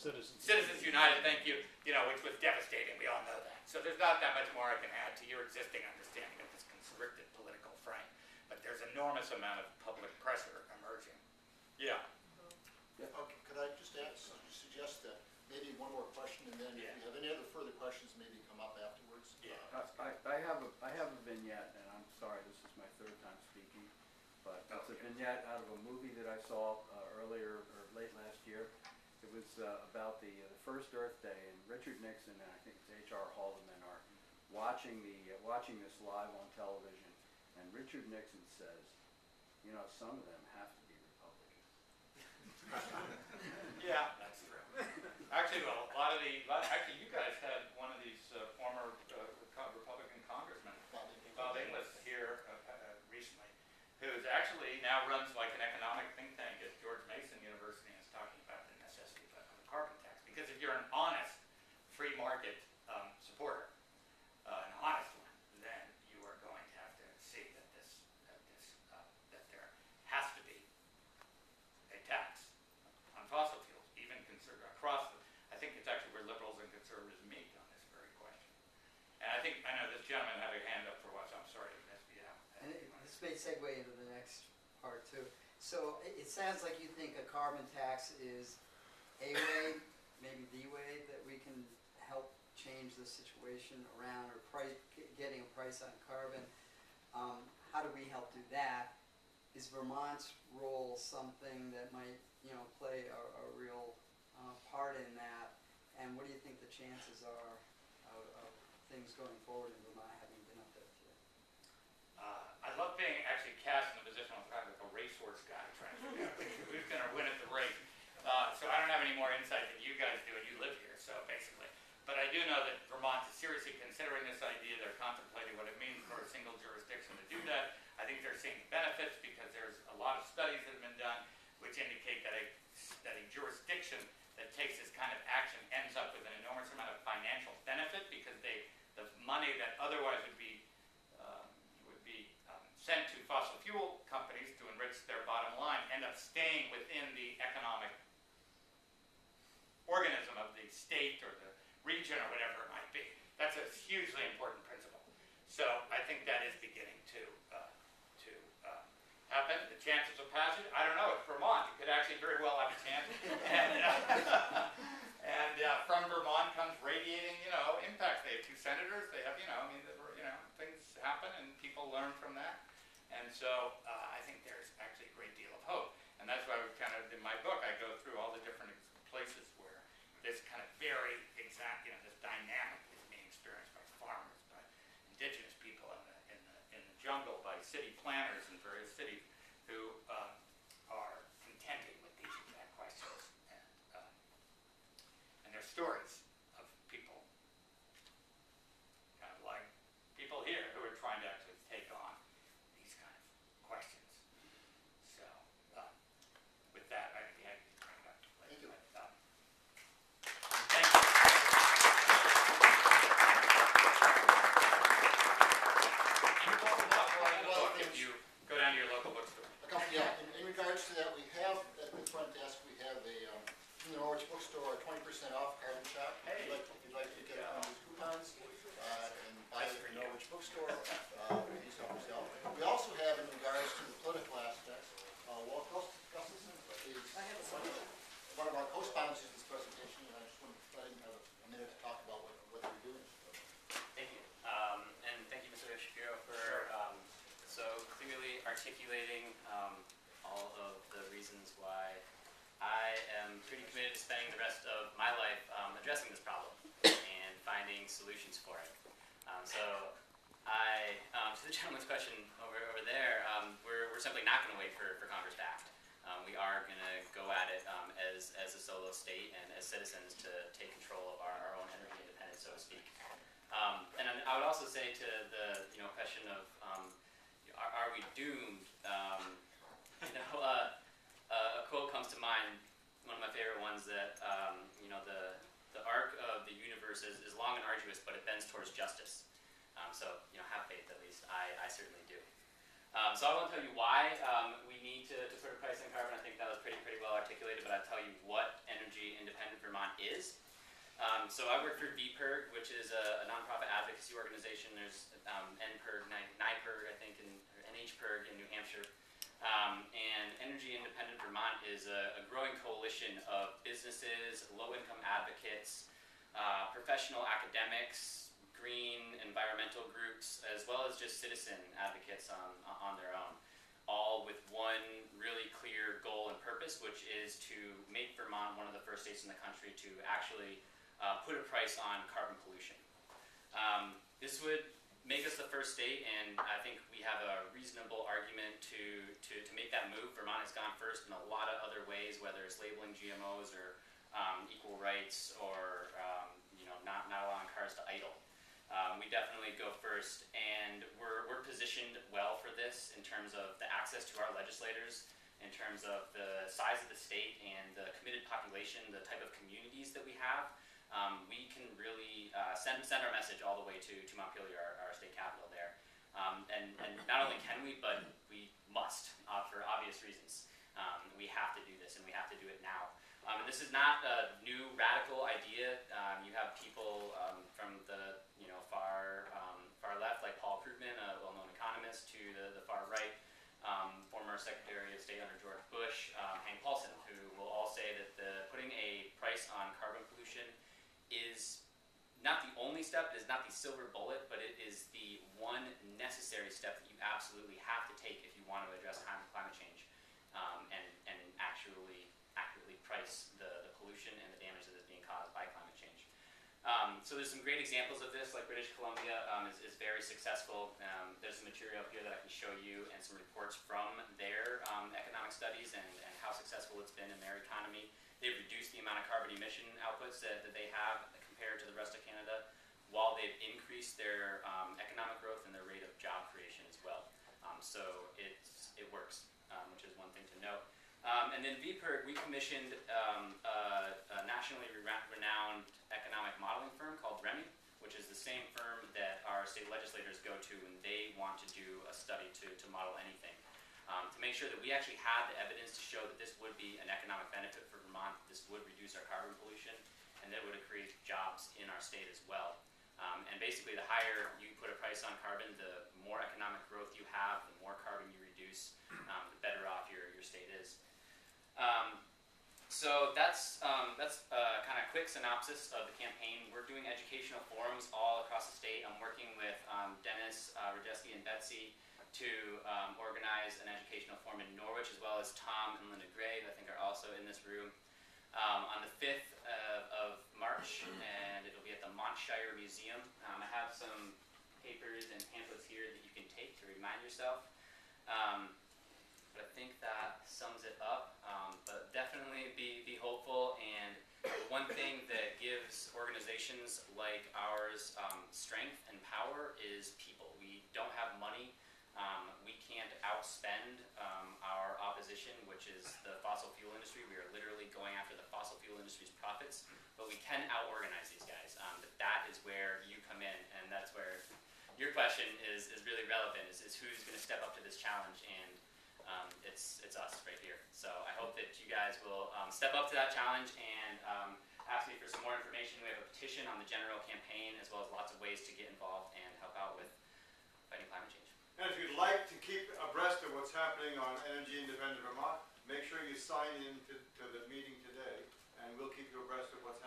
Citizens United, thank you, which was devastating, we all know that. So there's not that much more I can add to your existing understanding of this constricted political frame. But there's enormous amount of public pressure emerging. Yeah. Okay, could I just suggest that maybe one more question, and then if you have any other further questions, maybe come up afterwards. Yeah. I have a vignette, and I'm sorry, this is my third time speaking, but it's a vignette out of a movie that I saw earlier or late last year. It was about the first Earth Day, and Richard Nixon and I think it's H.R. Haldeman are watching this live on television, and Richard Nixon says, some of them have to be Republicans. Yeah, that's true. Actually, well, actually, you guys had one of these former Republican congressmen, Bob Inglis, here recently, who's actually now runs like an economic think tank at George Mason University and is talking about the necessity of a carbon tax. Because if you're an honest free market supporter, an honest one, then you are going to have to see that that there has to be a tax on fossil fuels, even considered across the. I think it's actually where liberals and conservatives meet on this very question. And I know this gentleman had a hand up for what, so I'm sorry to miss you out. And this may segue into the next part too. So it sounds like you think a carbon tax is a way, maybe the way, that we can help change the situation around or getting a price on carbon. How do we help do that? Is Vermont's role something that might, play a real part in that? And what do you think the chances are of things going forward in Vermont, having been up there today? I love being actually cast in the position of kind of like a racehorse guy trying to figure out who's going to win at the race. So I don't have any more insight than you guys do, and you live here, so basically. But I do know that Vermont is seriously considering this idea. They're contemplating what it means for a single jurisdiction to do that. I think they're seeing benefits because there's a lot of studies that have been done which indicate that a jurisdiction that takes this kind of action ends up with an enormous amount of financial benefit because the money that otherwise would be sent to fossil fuel companies to enrich their bottom line end up staying within the economic organism of the state or the region or whatever it might be. That's a hugely important principle. So I think that is beginning to happen. The chances of passage, I don't know. It's Vermont. It could actually very well have a chance. And from Vermont comes radiating, impacts. They have two senators. They have, things happen and people learn from that. And so I think there's actually a great deal of hope. And that's why we've kind of, in my book, I go through all the different places where this kind of very exact, this dynamic is being experienced by farmers, by indigenous people in the jungle, by city planners in various cities who are contending with these exact questions. And there's stories of people, kind of like people here, who are trying to actually take on these kind of questions. So, with that, I'd be happy to bring it up later. Thank you. Thank you. You talk about more in the book if you go down to your local bookstore. Yeah, in regards to that, we have at the front desk, we have from the Norwich Bookstore, a 20% off carbon shop. Hey. If you'd like to get one of these coupons and buy it at the Norwich Bookstore, please help yourself. We also have, in regards to the political aspects, Walt Gustafson is one of our co-sponsors of this presentation, and I just want to let him have a minute to talk about what they're doing. Thank you. And thank you, Mr. Shapiro, for so clearly articulating all of the reasons why I am pretty committed to spending the rest of my life addressing this problem and finding solutions for it. So to the gentleman's question over there, we're simply not going to wait for Congress to act. We are going to go at it as a solo state and as citizens to take control of our own energy independence, so to speak. And I would also say to the question of are we doomed? A quote comes to mind, one of my favorite ones, that the arc of the universe is long and arduous, but it bends towards justice. So have faith, at least I certainly do. So I won't tell you why we need to put a price on carbon. I think that was pretty well articulated, but I'll tell you what Energy Independent Vermont is. So I work for VPIRG, which is a nonprofit advocacy organization. There's NPIRG, NIPIRG, I think, or NHPIRG in New Hampshire. And Energy Independent Vermont is a growing coalition of businesses, low-income advocates, professional academics, green environmental groups, as well as just citizen advocates on their own, all with one really clear goal and purpose, which is to make Vermont one of the first states in the country to actually put a price on carbon pollution. This would make us the first state, and I think we have a reasonable argument to make that move. Vermont has gone first in a lot of other ways, whether it's labeling GMOs or equal rights or not allowing cars to idle. We definitely go first, and we're positioned well for this in terms of the access to our legislators, in terms of the size of the state and the committed population, the type of communities that we have. We can really send our message all the way to Montpelier, our state capital there. And not only can we, but we must, for obvious reasons. We have to do this, and we have to do it now. And this is not a new radical idea. You have people from the far left, like Paul Krugman, a well-known economist, to the far right, former Secretary of State under George Bush, Hank Paulson, who will all say that putting a price on carbon pollution is not the only step, it is not the silver bullet, but it is the one necessary step that you absolutely have to take if you want to address climate change and actually accurately price the pollution and the damage that is being caused by climate change. So there's some great examples of this, like British Columbia is very successful. There's some material up here that I can show you and some reports from their economic studies and how successful it's been in their economy. They've reduced the amount of carbon emission outputs that they have compared to the rest of Canada, while they've increased their economic growth and their rate of job creation as well. So it works, which is one thing to note. And then VPIRG, we commissioned a nationally renowned economic modeling firm called REMI, which is the same firm that our state legislators go to when they want to do a study to model anything. To make sure that we actually had the evidence to show that this would be an economic benefit for Vermont, this would reduce our carbon pollution, and that would create jobs in our state as well. And basically, the higher you put a price on carbon, the more economic growth you have, the more carbon you reduce, the better off your state is. So that's kind of quick synopsis of the campaign. We're doing educational forums all across the state. I'm working with Dennis Radeski and Betsy to organize an educational forum in Norwich, as well as Tom and Linda Gray, who I think are also in this room, on the 5th of March, and it'll be at the Montshire Museum. I have some papers and pamphlets here that you can take to remind yourself. But I think that sums it up. But definitely be hopeful, and the one thing that gives organizations like ours strength and power is people. We don't have money. We can't outspend our opposition, which is the fossil fuel industry. We are literally going after the fossil fuel industry's profits, but we can out-organize these guys. But that is where you come in, and that's where your question is really relevant, is who's going to step up to this challenge, and it's us right here. So I hope that you guys will step up to that challenge and ask me for some more information. We have a petition on the general campaign, as well as lots of ways to get involved and help out with fighting climate change. And if you'd like to keep abreast of what's happening on Energy Independent Vermont, make sure you sign in to the meeting today, and we'll keep you abreast of what's